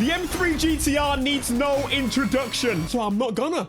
The M3 GTR needs no introduction, so I'm not gonna.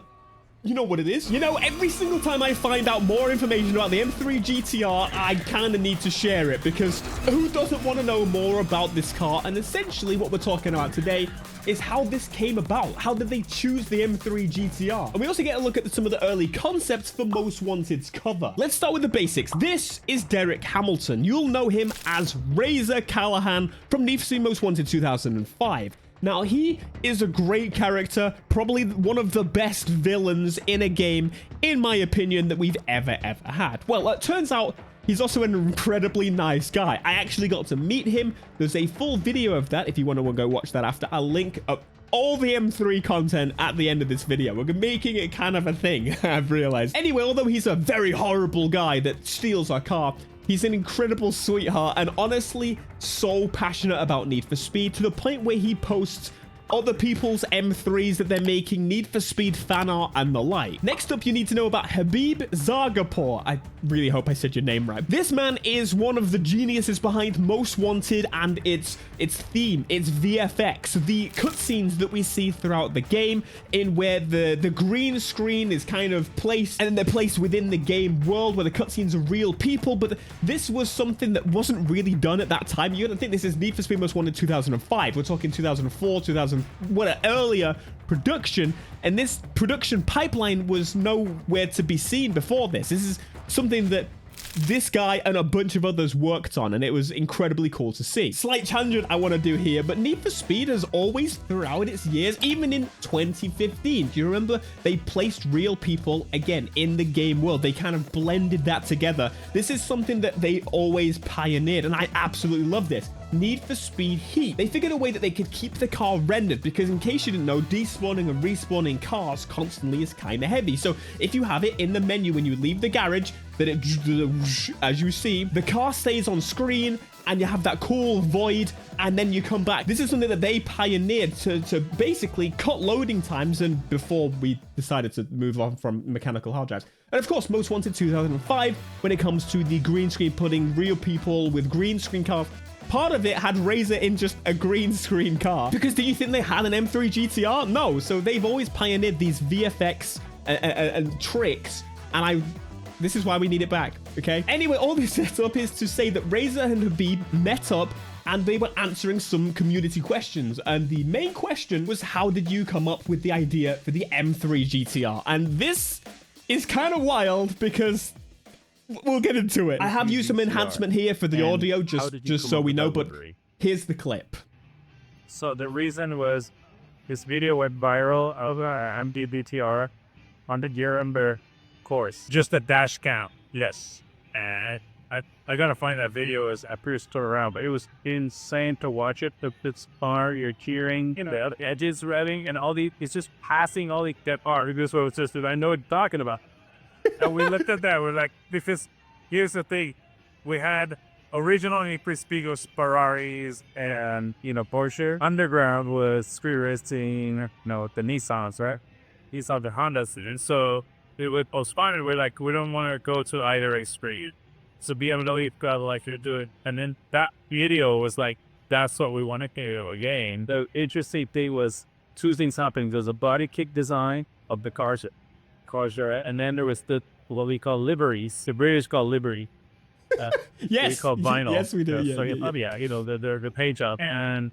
You know what it is. You know, every single time I find out more information about the M3 GTR, I kind of need to share it, because who doesn't want to know more about this car? And essentially what we're talking about today is how this came about. How did they choose the M3 GTR? And we also get a look at some of the early concepts for Most Wanted's cover. Let's start with the basics. This is Derek Hamilton. You'll know him as Razor Callahan from Need for Speed Most Wanted 2005. Now, he is a great character, probably one of the best villains in a game, in my opinion, that we've ever had. Well, it turns out he's also an incredibly nice guy. I actually got to meet him. There's a full video of that if you want to go watch that after. I'll link up all the M3 content at the end of this video. We're making it kind of a thing, I've realized. Anyway, although he's a very horrible guy that steals our car, he's an incredible sweetheart and honestly so passionate about Need for Speed, to the point where he posts other people's M3s that they're making, Need for Speed fan art and the like. Next up, you need to know about Habib Zargarpur. I really hope I said your name right. This man is one of the geniuses behind Most Wanted and its theme, its VFX, the cutscenes that we see throughout the game, in where the green screen is kind of placed, and then they're placed within the game world where the cutscenes are real people. But this was something that wasn't really done at that time. You don't think this is Need for Speed Most Wanted 2005. We're talking 2004, 2000. What an earlier production, and this production pipeline was nowhere to be seen before this. This is something that this guy and a bunch of others worked on, and it was incredibly cool to see. Slight tangent I want to do here, but Need for Speed has always, throughout its years, even in 2015, do you remember they placed real people again in the game world? They kind of blended that together. This is something that they always pioneered, and I absolutely love this. Need for Speed Heat. They figured a way that they could keep the car rendered, because in case you didn't know, despawning and respawning cars constantly is kind of heavy. So if you have it in the menu when you leave the garage, that it, as you see, the car stays on screen and you have that cool void, and then you come back. This is something that they pioneered to basically cut loading times, and before we decided to move on from mechanical hard drives. And of course, Most Wanted 2005, when it comes to the green screen, putting real people with green screen cars. Part of it had Razor in just a green screen car. Because do you think they had an M3 GTR? No. So they've always pioneered these VFX and tricks. And this is why we need it back, okay? Anyway, all this setup is to say that Razor and Habib met up and they were answering some community questions. And the main question was, how did you come up with the idea for the M3 GTR? And this is kind of wild, because we'll get into it. I have used some enhancement here for the audio, just so we know, but here's the clip. So the reason was this video went viral of MDBTR on the Year course. Just a dash count, yes. And I gotta find that video. As I pretty still around, but it was insane to watch it. It's far, you're cheering, you know, the edges revving, and all the, it's just passing all the that art. This was just, I know what you're talking about. And we looked at that, we're like, because here's the thing, we had originally Prespigos, Ferraris, and, you know, Porsche. Underground was street racing, you know, the Nissans, right? Nissan, the Hondas. And so it was postponed. We're like, we don't want to go to either extreme. So BMW got like to do it. And then that video was like, that's what we want to do again. The interesting thing was two things happening. There's a body kit design of the cars, and then there was the what we call liveries. The British call livery. Yes, we call vinyl. Yes, we do. Yeah, you know, the paint job, and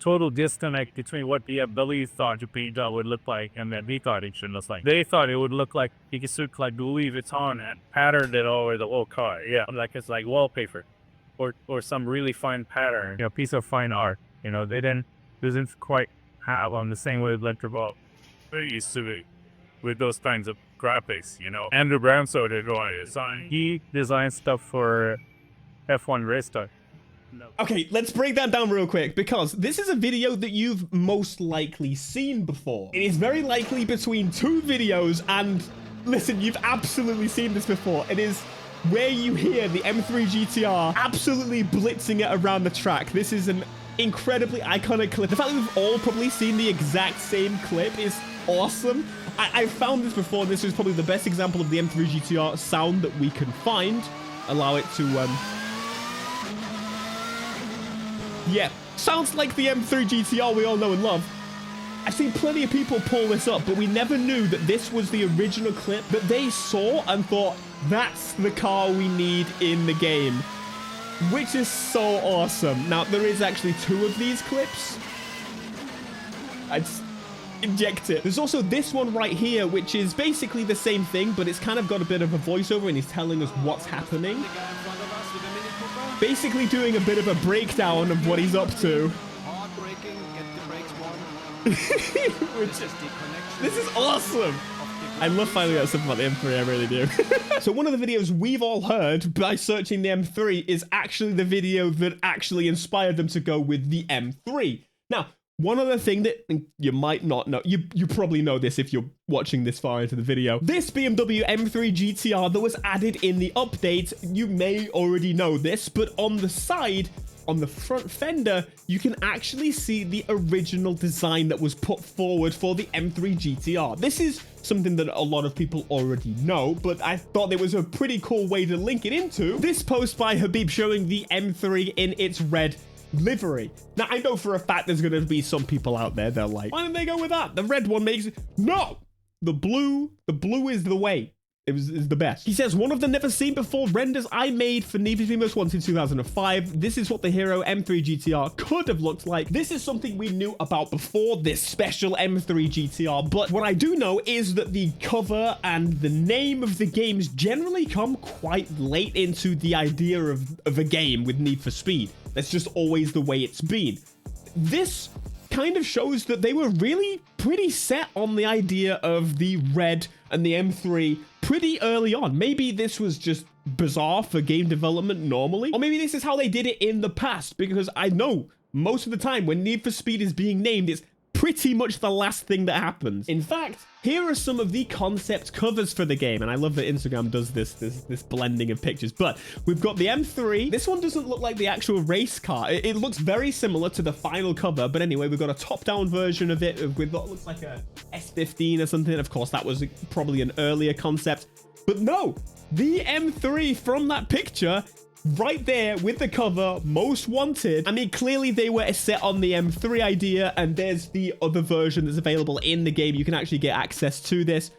total disconnect between what BMW thought the paint job would look like and then we thought it should look like. They thought it would look like you could look like Louis Vuitton and patterned it all over the whole car. Yeah, like it's like wallpaper, or some really fine pattern, you know, piece of fine art. You know, they doesn't quite have on the same way Electrical used to be with those kinds of graphics, you know. Andrew Bramso did design. He designed stuff for F1 race car. No. Okay, let's break that down real quick, because this is a video that you've most likely seen before. It is very likely between two videos, and listen, you've absolutely seen this before. It is where you hear the M3 GTR absolutely blitzing it around the track. This is an incredibly iconic clip. The fact that we've all probably seen the exact same clip is awesome. I found this before. This is probably the best example of the M3 GTR sound that we can find. Allow it to, yeah. Sounds like the M3 GTR we all know and love. I've seen plenty of people pull this up, but we never knew that this was the original clip that they saw and thought, that's the car we need in the game. Which is so awesome. Now, there is actually 2 of these clips. I just inject it. There's also this one right here, which is basically the same thing, but it's kind of got a bit of a voiceover and he's telling us what's happening. Basically doing a bit of a breakdown of what he's up to. This is awesome. I love finding out stuff about the M3, I really do. So one of the videos we've all heard by searching the M3 is actually the video that actually inspired them to go with the M3. Now, one other thing that you might not know, you probably know this if you're watching this far into the video. This BMW M3 GTR that was added in the update, you may already know this, but on the side, on the front fender, you can actually see the original design that was put forward for the M3 GTR. This is something that a lot of people already know, but I thought it was a pretty cool way to link it into this post by Habib showing the M3 in its red livery. Now, I know for a fact there's going to be some people out there that are like, why didn't they go with that? The red one makes it. No! The blue is the way. Is the best. He says, one of the never seen before renders I made for Need for Speed Most Wanted in 2005. This is what the Hero M3 GTR could have looked like. This is something we knew about before this special M3 GTR, but what I do know is that the cover and the name of the games generally come quite late into the idea of a game with Need for Speed. That's just always the way it's been. This kind of shows that they were really pretty set on the idea of the red and the M3 pretty early on. Maybe this was just bizarre for game development normally, or maybe this is how they did it in the past, because I know most of the time when Need for Speed is being named, it's pretty much the last thing that happens. In fact, here are some of the concept covers for the game, and I love that Instagram does this blending of pictures. But we've got the M3. This one doesn't look like the actual race car. It looks very similar to the final cover, but anyway, we've got a top-down version of it with what looks like a S15 or something. Of course, that was probably an earlier concept, but no, the M3 from that picture right there with the cover, Most Wanted. I mean, clearly they were set on the M3 idea, and there's the other version that's available in the game. You can actually get access to this.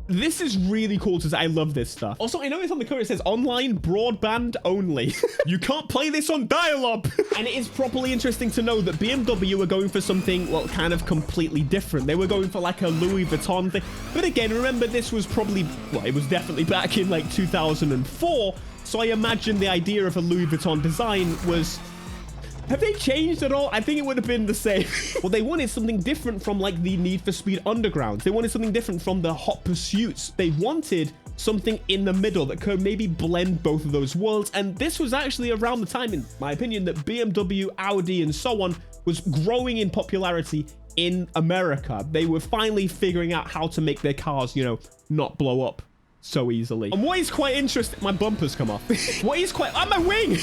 This is really cool to say. I love this stuff. Also, I noticed on the cover it says online broadband only. You can't play this on dial-up. And it is properly interesting to know that BMW were going for something, well, kind of completely different. They were going for like a Louis Vuitton thing. But again, remember, this was probably, well, it was definitely back in like 2004. So I imagine the idea of a Louis Vuitton design was... Have they changed at all? I think it would have been the same. Well, they wanted something different from like the Need for Speed Underground. They wanted something different from the Hot Pursuits. They wanted something in the middle that could maybe blend both of those worlds. And this was actually around the time, in my opinion, that BMW, Audi, and so on was growing in popularity in America. They were finally figuring out how to make their cars, you know, not blow up so easily. And what is quite interesting, my bumpers come off. What is quite, my wing!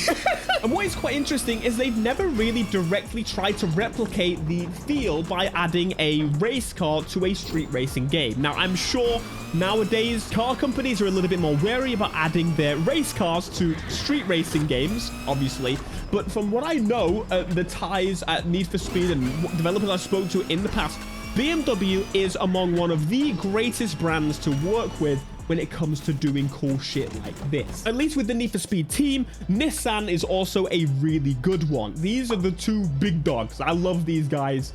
And what is quite interesting is they've never really directly tried to replicate the feel by adding a race car to a street racing game. Now, I'm sure nowadays car companies are a little bit more wary about adding their race cars to street racing games, obviously. But from what I know, the ties at Need for Speed and developers I've spoken to in the past, BMW is among one of the greatest brands to work with when it comes to doing cool shit like this. At least with the Need for Speed team, Nissan is also a really good one. These are the two big dogs. I love these guys.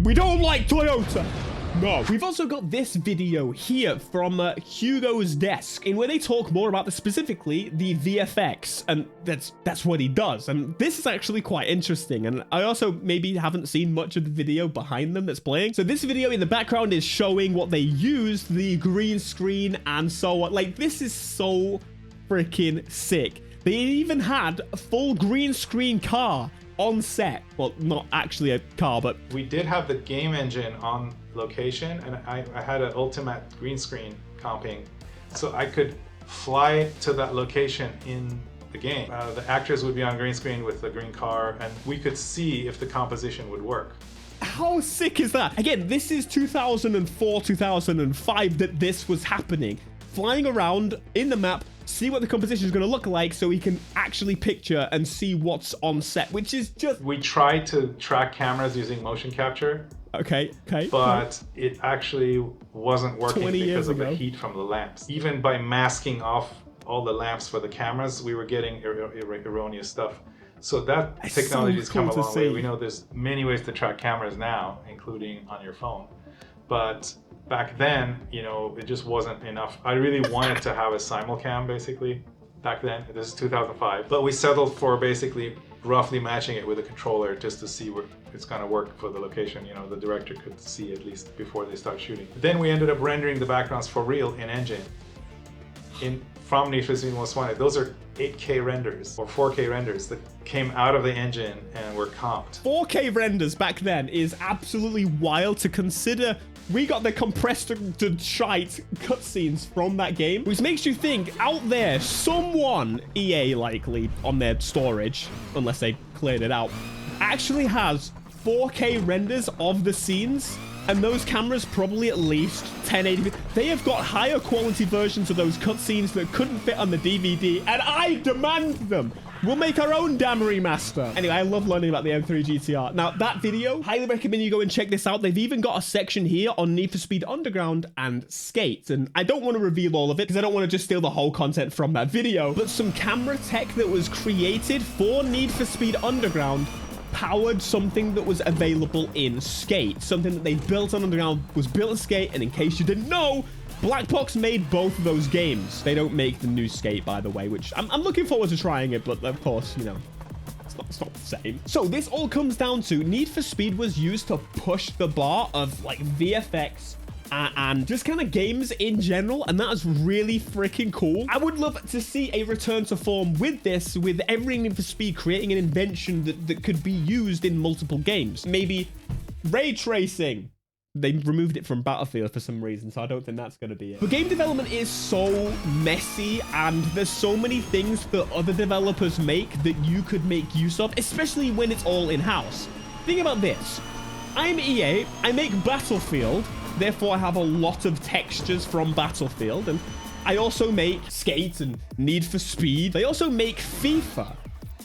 We don't like Toyota. No. We've also got this video here from Hugo's desk, in where they talk more about specifically the VFX, and that's what he does. And this is actually quite interesting. And I also maybe haven't seen much of the video behind them that's playing. So this video in the background is showing what they used, the green screen and so on. Like, this is so freaking sick. They even had a full green screen car on set. Well, not actually a car, but we did have the game engine on location, and I had an ultimate green screen comping, so I could fly to that location in the game. The actors would be on green screen with the green car, and we could see if the composition would work. How sick is that? Again, this is 2004, 2005 that this was happening. Flying around in the map, see what the composition is going to look like so we can actually picture and see what's on set, which is just... We tried to track cameras using motion capture. Okay. But it actually wasn't working 20 years because of ago. the heat from the lamps. Even by masking off all the lamps for the cameras, we were getting erroneous stuff. So that It's technology so has come a cool to long way. see. We know there's many ways to track cameras now, including on your phone. But back then, you know, it just wasn't enough. I really wanted to have a simulcam basically back then. This is 2005. But we settled for basically roughly matching it with a controller just to see where it's gonna work for the location. You know, the director could see at least before they start shooting. Then we ended up rendering the backgrounds for real in engine. From Need for Speed Most Wanted. Those are 8K renders or 4K renders that came out of the engine and were comped. 4K renders back then is absolutely wild to consider. We got the compressed to shite cutscenes from that game, which makes you think out there, someone, EA likely on their storage, unless they cleared it out, actually has 4K renders of the scenes. And those cameras probably at least 1080p. They have got higher quality versions of those cutscenes that couldn't fit on the DVD, and I demand them. We'll make our own damn remaster. Anyway, I love learning about the M3 GTR. Now, that video, highly recommend you go and check this out. They've even got a section here on Need for Speed Underground and Skate. And I don't want to reveal all of it because I don't want to just steal the whole content from that video. But some camera tech that was created for Need for Speed Underground powered something that was available in Skate. Something that they built on Underground was built in Skate, and in case you didn't know, Black Box made both of those games. They don't make the new Skate, by the way, which I'm looking forward to trying it, but of course, you know, it's not the same. So this all comes down to Need for Speed was used to push the bar of like VFX and just kind of games in general, and that is really freaking cool. I would love to see a return to form with this, with every Need for Speed creating an invention that could be used in multiple games. Maybe ray tracing. They removed it from Battlefield for some reason, so I don't think that's going to be it. But game development is so messy, and there's so many things that other developers make that you could make use of, especially when it's all in-house. Think about this. I'm EA, I make Battlefield, therefore I have a lot of textures from Battlefield, and I also make Skate and Need for Speed. They also make FIFA,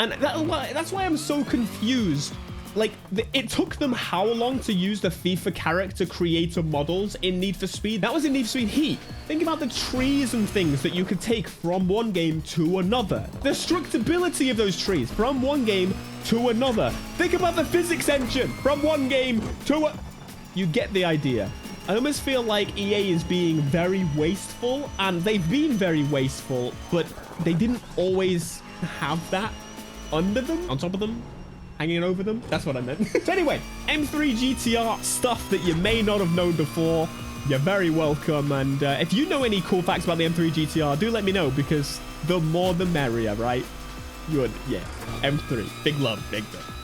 and that's why I'm so confused. Like, it took them how long to use the FIFA character creator models in Need for Speed? That was in Need for Speed Heat. Think about the trees and things that you could take from one game to another. The structurability of those trees from one game to another. Think about the physics engine from one game to a... You get the idea. I almost feel like EA is being very wasteful, and they've been very wasteful, but they didn't always have that under them, on top of them, hanging over them. That's what I meant. So anyway, M3 GTR stuff that you may not have known before. You're very welcome. And if you know any cool facts about the M3 GTR, do let me know, because the more the merrier, right? Yeah, M3. Big love, big love.